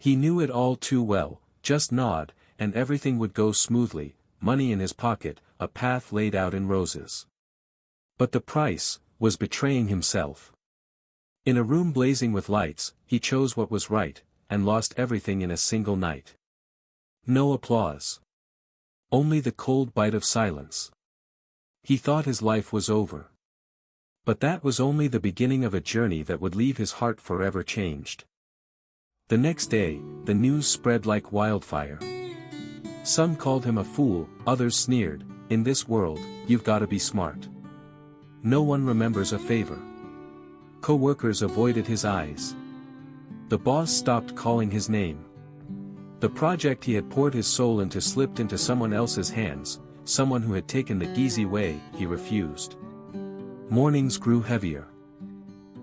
He knew it all too well, just nod, and everything would go smoothly, money in his pocket, a path laid out in roses. But the price was betraying himself. In a room blazing with lights, he chose what was right, and lost everything in a single night. No applause. Only the cold bite of silence. He thought his life was over. But that was only the beginning of a journey that would leave his heart forever changed. The next day, the news spread like wildfire. Some called him a fool, others sneered, "In this world, you've gotta be smart." No one remembers a favor. Co-workers avoided his eyes. The boss stopped calling his name. The project he had poured his soul into slipped into someone else's hands, someone who had taken the easy way. He refused. Mornings grew heavier.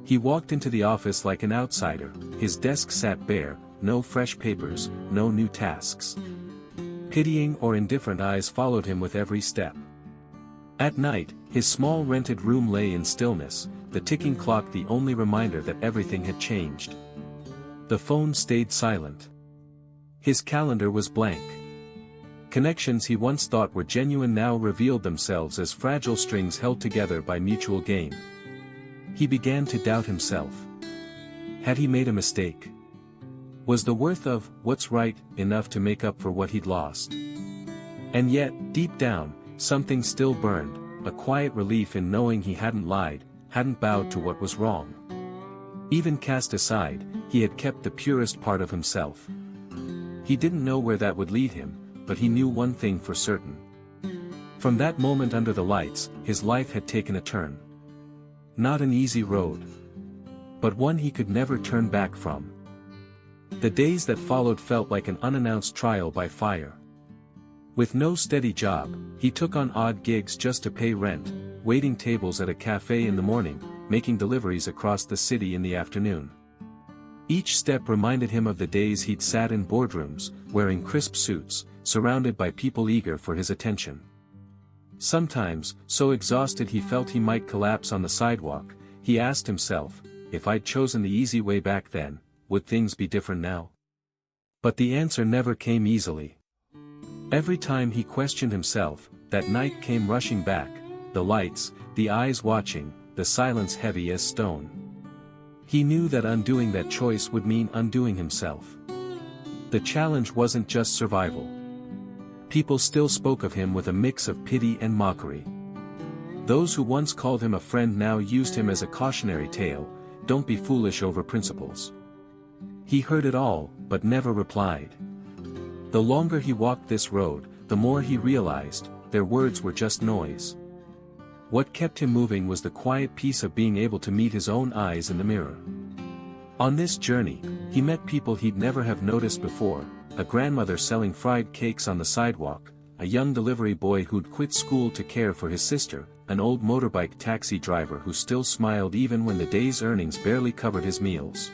He walked into the office like an outsider, his desk sat bare, no fresh papers, no new tasks. Pitying or indifferent eyes followed him with every step. At night, his small rented room lay in stillness, the ticking clock the only reminder that everything had changed. The phone stayed silent. His calendar was blank. Connections he once thought were genuine now revealed themselves as fragile strings held together by mutual gain. He began to doubt himself. Had he made a mistake? Was the worth of what's right enough to make up for what he'd lost? And yet, deep down, something still burned, a quiet relief in knowing he hadn't lied, hadn't bowed to what was wrong. Even cast aside, he had kept the purest part of himself. He didn't know where that would lead him, but he knew one thing for certain. From that moment under the lights, his life had taken a turn. Not an easy road, but one he could never turn back from. The days that followed felt like an unannounced trial by fire. With no steady job, he took on odd gigs just to pay rent, waiting tables at a cafe in the morning, making deliveries across the city in the afternoon. Each step reminded him of the days he'd sat in boardrooms, wearing crisp suits, surrounded by people eager for his attention. Sometimes, so exhausted he felt he might collapse on the sidewalk, he asked himself, if I'd chosen the easy way back then, would things be different now? But the answer never came easily. Every time he questioned himself, that night came rushing back, the lights, the eyes watching, the silence heavy as stone. He knew that undoing that choice would mean undoing himself. The challenge wasn't just survival. People still spoke of him with a mix of pity and mockery. Those who once called him a friend now used him as a cautionary tale, don't be foolish over principles. He heard it all, but never replied. The longer he walked this road, the more he realized, their words were just noise. What kept him moving was the quiet peace of being able to meet his own eyes in the mirror. On this journey, he met people he'd never have noticed before, a grandmother selling fried cakes on the sidewalk, a young delivery boy who'd quit school to care for his sister, an old motorbike taxi driver who still smiled even when the day's earnings barely covered his meals.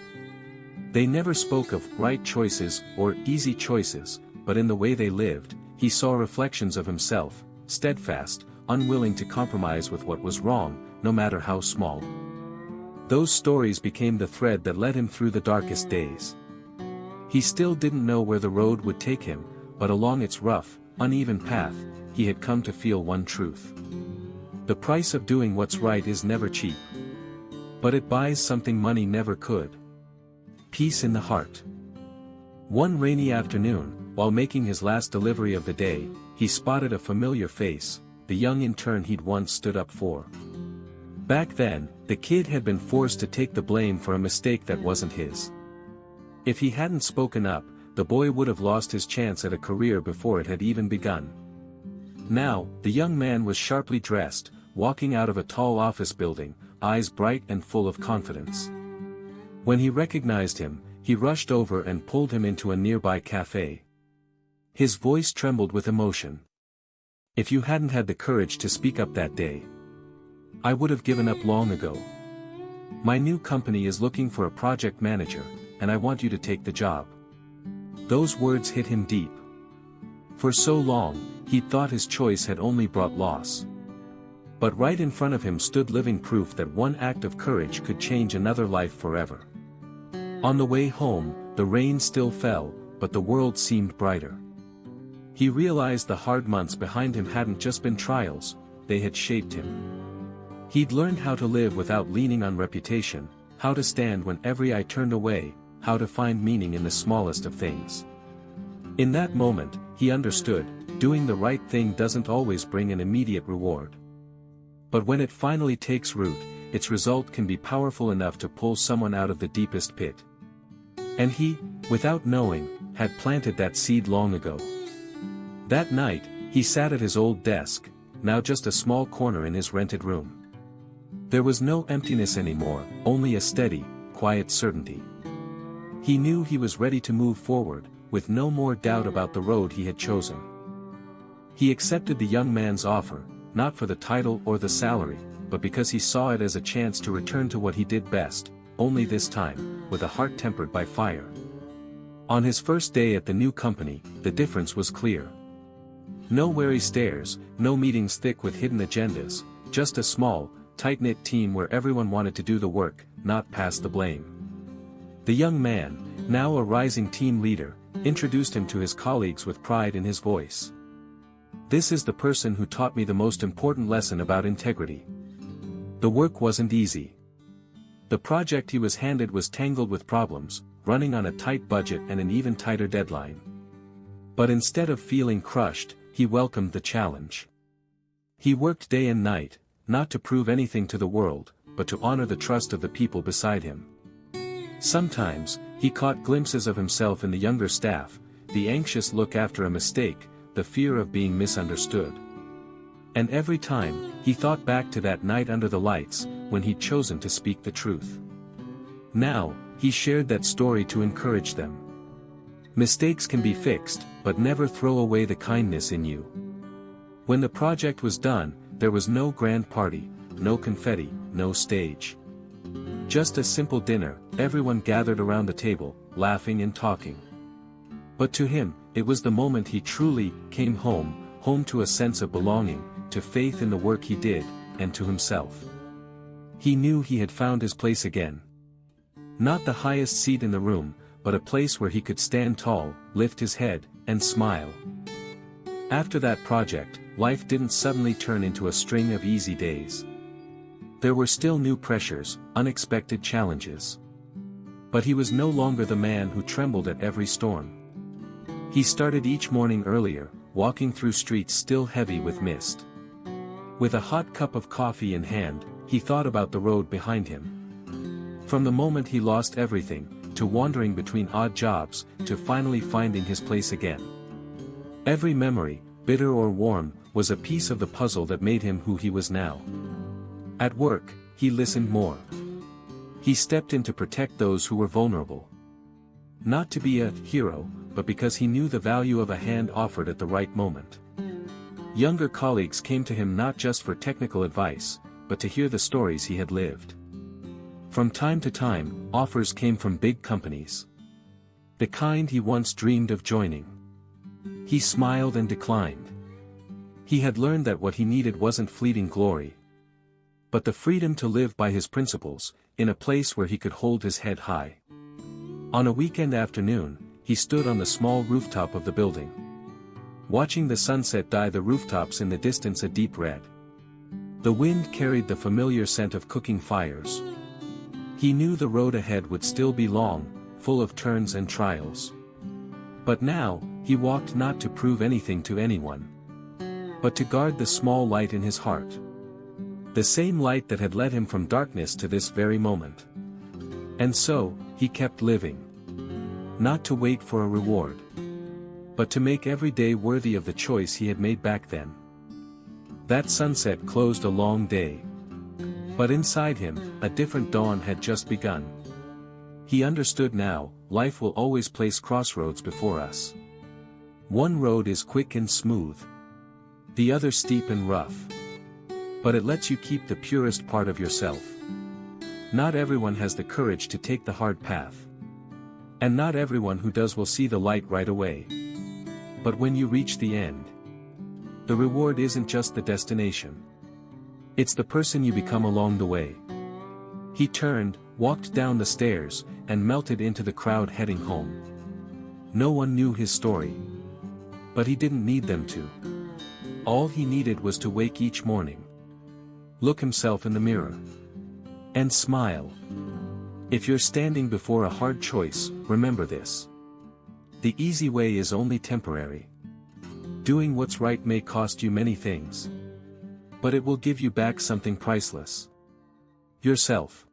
They never spoke of right choices or easy choices, but in the way they lived, he saw reflections of himself, steadfast, unwilling to compromise with what was wrong, no matter how small. Those stories became the thread that led him through the darkest days. He still didn't know where the road would take him, but along its rough, uneven path, he had come to feel one truth. The price of doing what's right is never cheap. But it buys something money never could. Peace in the heart. One rainy afternoon, while making his last delivery of the day, he spotted a familiar face, the young intern he'd once stood up for. Back then, the kid had been forced to take the blame for a mistake that wasn't his. If he hadn't spoken up, the boy would have lost his chance at a career before it had even begun. Now, the young man was sharply dressed, walking out of a tall office building, eyes bright and full of confidence. When he recognized him, he rushed over and pulled him into a nearby cafe. His voice trembled with emotion. If you hadn't had the courage to speak up that day, I would have given up long ago. My new company is looking for a project manager, and I want you to take the job. Those words hit him deep. For so long, he'd thought his choice had only brought loss. But right in front of him stood living proof that one act of courage could change another life forever. On the way home, the rain still fell, but the world seemed brighter. He realized the hard months behind him hadn't just been trials, they had shaped him. He'd learned how to live without leaning on reputation, how to stand when every eye turned away, how to find meaning in the smallest of things. In that moment, he understood, doing the right thing doesn't always bring an immediate reward. But when it finally takes root, its result can be powerful enough to pull someone out of the deepest pit. And he, without knowing, had planted that seed long ago. That night, he sat at his old desk, now just a small corner in his rented room. There was no emptiness anymore, only a steady, quiet certainty. He knew he was ready to move forward, with no more doubt about the road he had chosen. He accepted the young man's offer, not for the title or the salary, but because he saw it as a chance to return to what he did best, only this time, with a heart tempered by fire. On his first day at the new company, the difference was clear. No weary stares, no meetings thick with hidden agendas, just a small, tight-knit team where everyone wanted to do the work, not pass the blame. The young man, now a rising team leader, introduced him to his colleagues with pride in his voice. "This is the person who taught me the most important lesson about integrity." The work wasn't easy. The project he was handed was tangled with problems, running on a tight budget and an even tighter deadline. But instead of feeling crushed, he welcomed the challenge. He worked day and night, not to prove anything to the world, but to honor the trust of the people beside him. Sometimes, he caught glimpses of himself in the younger staff, the anxious look after a mistake, the fear of being misunderstood. And every time, he thought back to that night under the lights, when he'd chosen to speak the truth. Now, he shared that story to encourage them. Mistakes can be fixed, but never throw away the kindness in you. When the project was done, there was no grand party, no confetti, no stage. Just a simple dinner, everyone gathered around the table, laughing and talking. But to him, it was the moment he truly came home to a sense of belonging, to faith in the work he did, and to himself. He knew he had found his place again. Not the highest seat in the room, but a place where he could stand tall, lift his head, and smile. After that project, life didn't suddenly turn into a string of easy days. There were still new pressures, unexpected challenges. But he was no longer the man who trembled at every storm. He started each morning earlier, walking through streets still heavy with mist. With a hot cup of coffee in hand, he thought about the road behind him. From the moment he lost everything, to wandering between odd jobs, to finally finding his place again. Every memory, bitter or warm, was a piece of the puzzle that made him who he was now. At work, he listened more. He stepped in to protect those who were vulnerable. Not to be a hero, but because he knew the value of a hand offered at the right moment. Younger colleagues came to him not just for technical advice, but to hear the stories he had lived. From time to time, offers came from big companies. The kind he once dreamed of joining. He smiled and declined. He had learned that what he needed wasn't fleeting glory, but the freedom to live by his principles, in a place where he could hold his head high. On a weekend afternoon, he stood on the small rooftop of the building. Watching the sunset dye the rooftops in the distance a deep red. The wind carried the familiar scent of cooking fires. He knew the road ahead would still be long, full of turns and trials. But now, he walked not to prove anything to anyone, but to guard the small light in his heart. The same light that had led him from darkness to this very moment. And so, he kept living. Not to wait for a reward, but to make every day worthy of the choice he had made back then. That sunset closed a long day. But inside him, a different dawn had just begun. He understood now, life will always place crossroads before us. One road is quick and smooth. The other steep and rough. But it lets you keep the purest part of yourself. Not everyone has the courage to take the hard path. And not everyone who does will see the light right away. But when you reach the end, the reward isn't just the destination. It's the person you become along the way. He turned, walked down the stairs, and melted into the crowd heading home. No one knew his story. But he didn't need them to. All he needed was to wake each morning, look himself in the mirror, and smile. If you're standing before a hard choice, remember this. The easy way is only temporary. Doing what's right may cost you many things, but it will give you back something priceless. Yourself.